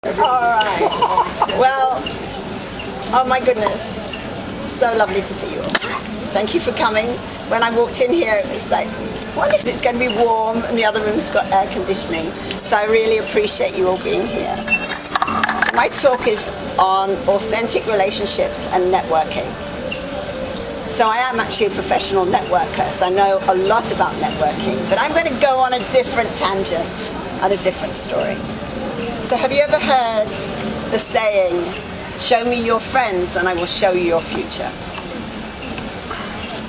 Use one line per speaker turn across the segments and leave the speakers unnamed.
All right. Well, oh my goodness. So lovely to see you all. Thank you for coming. When I walked in here, it was like, I wonder if it's going to be warm, and the other room's got air conditioning. So I really appreciate you all being here. So my talk is on authentic relationships and networking. So I am actually a professional networker, so I know a lot about networking, but I'm going to go on a different tangent and a different story. So have you ever heard the saying, show me your friends and I will show you your future?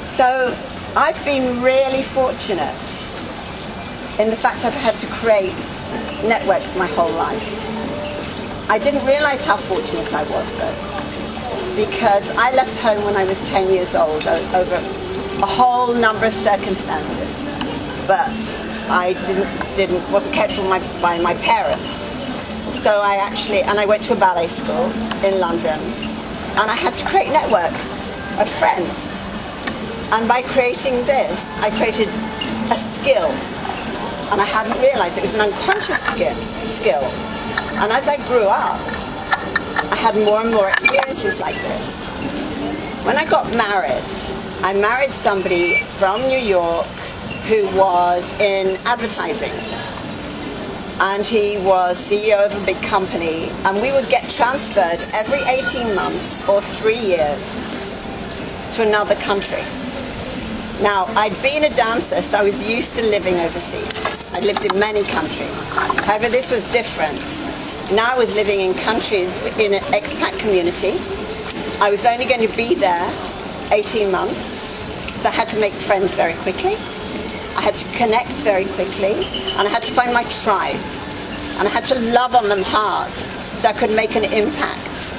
So I've been really fortunate in the fact I've had to create networks my whole life. I didn't realize how fortunate I was though, because I left home when I was 10 years old over a whole number of circumstances, but I wasn't cared for by my parents. So I went to a ballet school in London, and I had to create networks of friends. And by creating this, I created a skill, and I hadn't realized it was an unconscious skill. And as I grew up, I had more and more experiences like this. When I got married, I married somebody from New York who was in advertising. And he was CEO of a big company, and we would get transferred every 18 months or 3 years to another country. Now, I'd been a dancer, so I was used to living overseas. I'd lived in many countries. However, this was different. Now I was living in countries in an expat community. I was only going to be there 18 months, so I had to make friends very quickly. I had to connect very quickly, and I had to find my tribe. And I had to love on them hard so I could make an impact.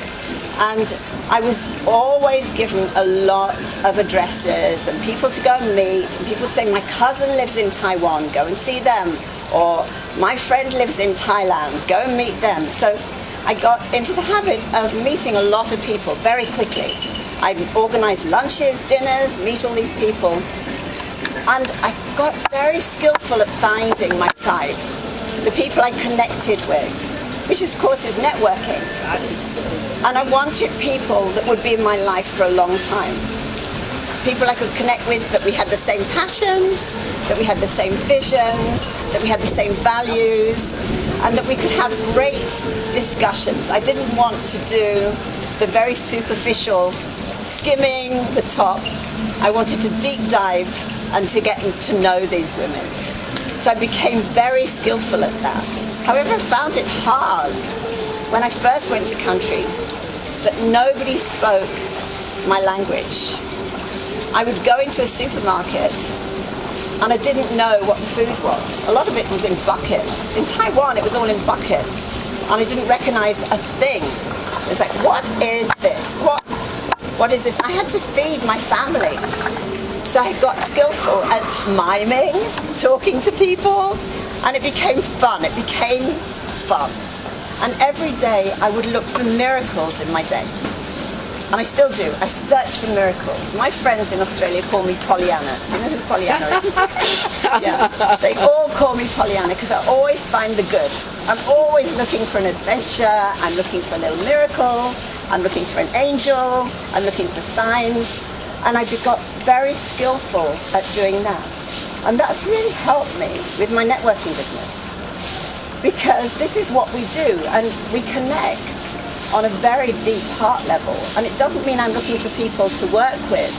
And I was always given a lot of addresses and people to go and meet, and people would say, my cousin lives in Taiwan, go and see them. Or my friend lives in Thailand, go and meet them. So I got into the habit of meeting a lot of people very quickly. I'd organize lunches, dinners, meet all these people. And I got very skillful at finding my tribe, the people I connected with, which of course is networking. And I wanted people that would be in my life for a long time. People I could connect with, that we had the same passions, that we had the same visions, that we had the same values, and that we could have great discussions. I didn't want to do the very superficial skimming the top. I wanted to deep dive and to get to know these women. So I became very skillful at that. However, I found it hard when I first went to countries that nobody spoke my language. I would go into a supermarket and I didn't know what the food was. A lot of it was in buckets. In Taiwan, it was all in buckets, and I didn't recognize a thing. It was like, what is this? What is this? I had to feed my family. So I got skillful at miming, talking to people, and it became fun. It became fun. And every day I would look for miracles in my day. And I still do. I search for miracles. My friends in Australia call me Pollyanna. Do you know who Pollyanna is? Yeah. They all call me Pollyanna because I always find the good. I'm always looking for an adventure. I'm looking for a little miracle. I'm looking for an angel. I'm looking for signs. And I got very skillful at doing that. And that's really helped me with my networking business. Because this is what we do, and we connect on a very deep heart level. And it doesn't mean I'm looking for people to work with.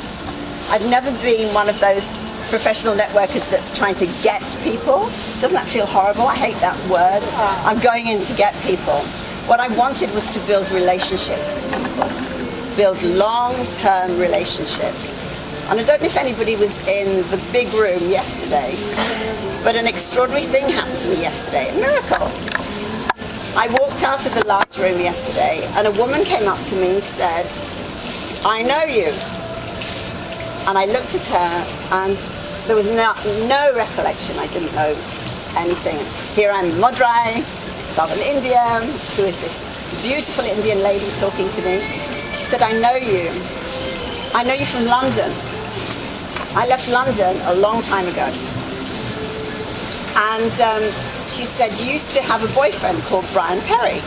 I've never been one of those professional networkers that's trying to get people. Doesn't that feel horrible? I hate that word. I'm going in to get people. What I wanted was to build relationships with people. Build long-term relationships. And I don't know if anybody was in the big room yesterday, but an extraordinary thing happened to me yesterday, a miracle. I walked out of the large room yesterday, and a woman came up to me and said, I know you. And I looked at her, and there was no recollection. I didn't know anything. Here I'm Madurai, Southern India. Who is this beautiful Indian lady talking to me? She said, I know you. I know you from London. I left London a long time ago. And she said, you used to have a boyfriend called Brian Perry.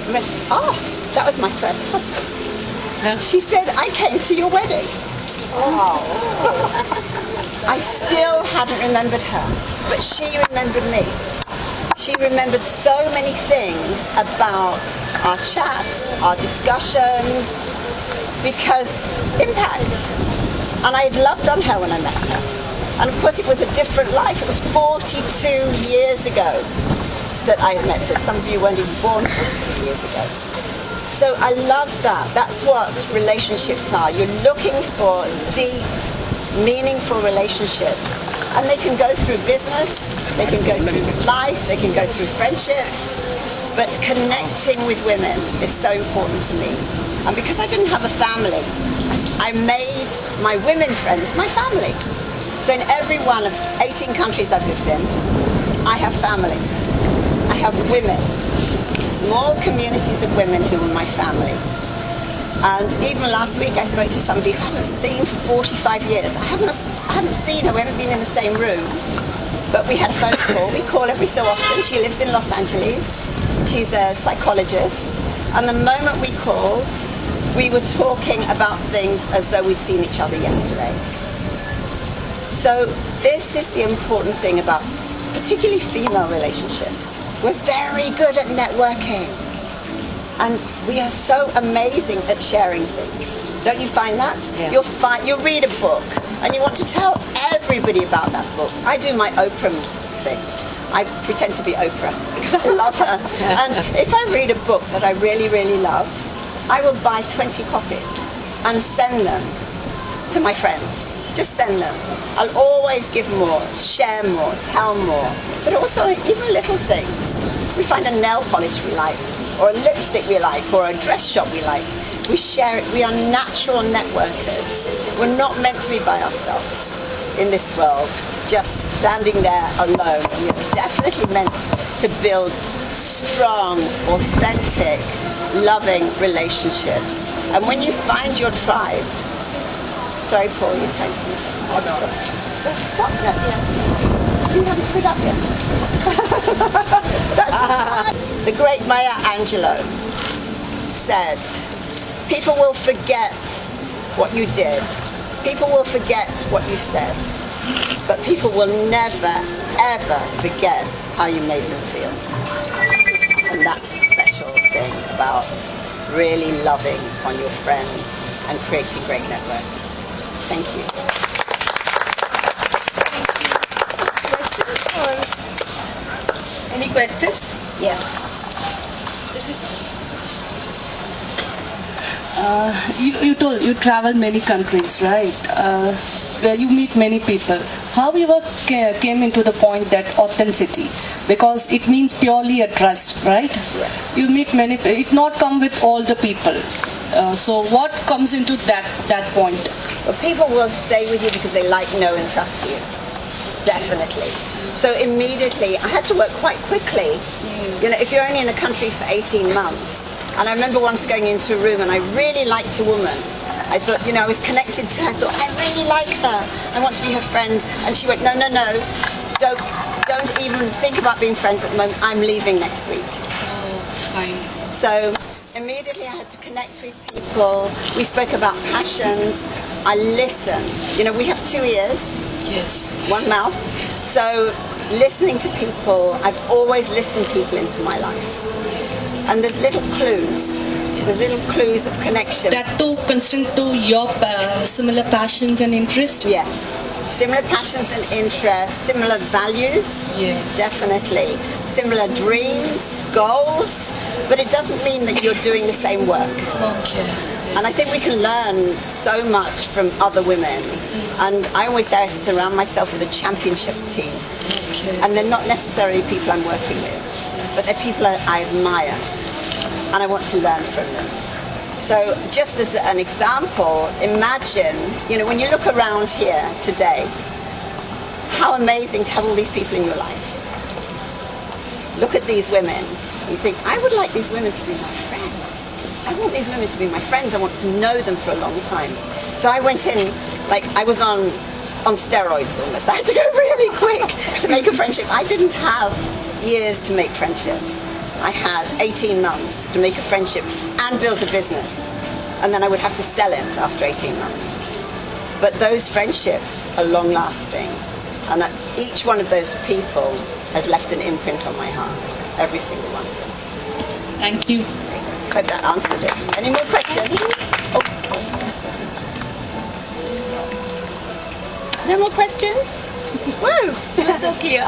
I went, oh, that was my first husband. She said, I came to your wedding. Oh. I still hadn't remembered her, but she remembered me. She remembered so many things about our chats, our discussions, because impact. And I had loved on her when I met her. And of course it was a different life. It was 42 years ago that I had met her. Some of you weren't even born 42 years ago. So I love that. That's what relationships are. You're looking for deep, meaningful relationships. And they can go through business, they can go through life, they can go through friendships. But connecting with women is so important to me. And because I didn't have a family, I made my women friends my family. So in every one of 18 countries I've lived in, I have family. I have women. Small communities of women who are my family. And even last week I spoke to somebody who I haven't seen for 45 years. I haven't seen her, we haven't been in the same room, but we had a phone call. We call every so often. She lives in Los Angeles. She's a psychologist. And the moment we called, we were talking about things as though we'd seen each other yesterday. So this is the important thing about particularly female relationships. We're very good at networking. And we are so amazing at sharing things. Don't you find that? Yeah. You'll read a book and you want to tell everybody about that book. I do my Oprah thing. I pretend to be Oprah because I love her. And if I read a book that I really, really love, I will buy 20 copies and send them to my friends. Just send them. I'll always give more, share more, tell more. But also even little things. We find a nail polish we like, or a lipstick we like, or a dress shop we like. We share it. We are natural networkers. We're not meant to be by ourselves in this world, just standing there alone. And we're definitely meant to build strong, authentic, loving relationships. And when you find your tribe, sorry, Paul, you're trying to do something. Oh, no. Stop. No. Yeah. You haven't stood up yet. The great Maya Angelou said, people will forget what you did. People will forget what you said. But people will never, ever forget how you made them feel. And that's the special thing about really loving on your friends and creating great networks. Thank you.
Any questions?
Yeah.
You told you travel many countries, right? Where you meet many people. How you came into the point that authenticity? Because it means purely a trust, right?
Yeah.
You meet many. It not come with all the people. So what comes into that point?
Well, people will stay with you because they like, know, and trust you. Definitely. So immediately, I had to work quite quickly. You know, if you're only in a country for 18 months, and I remember once going into a room and I really liked a woman. I thought, you know, I was connected to her. I thought, I really like her. I want to be her friend. And she went, no, no, no. Don't even think about being friends at the moment. I'm leaving next week.
Oh, fine.
So immediately I had to connect with people. We spoke about passions. I listened. You know, we have 2 ears.
Yes.
One mouth. So listening to people, I've always listened people into my life. And there's little clues. There's little clues of connection.
That too constant to your similar passions and interests?
Yes. Similar passions and interests, similar values.
Yes.
Definitely. Similar dreams, goals. But it doesn't mean that you're doing the same work.
Okay.
And I think we can learn so much from other women. And I always say I surround myself with a championship team.
Okay.
And they're not necessarily people I'm working with, but they're people I admire. And I want to learn from them. So just as an example, imagine, you know, when you look around here today, how amazing to have all these people in your life. Look at these women and think, I would like these women to be my friends. I want these women to be my friends. I want to know them for a long time. So I went in, like I was on on steroids almost. I had to go really quick to make a friendship. I didn't have years to make friendships. I had 18 months to make a friendship and build a business. And then I would have to sell it after 18 months. But those friendships are long lasting. And each one of those people has left an imprint on my heart. Every single one.
Thank you.
Hope that answered it. Any more questions? Oh, sorry. No more questions? Woo!
It was so clear.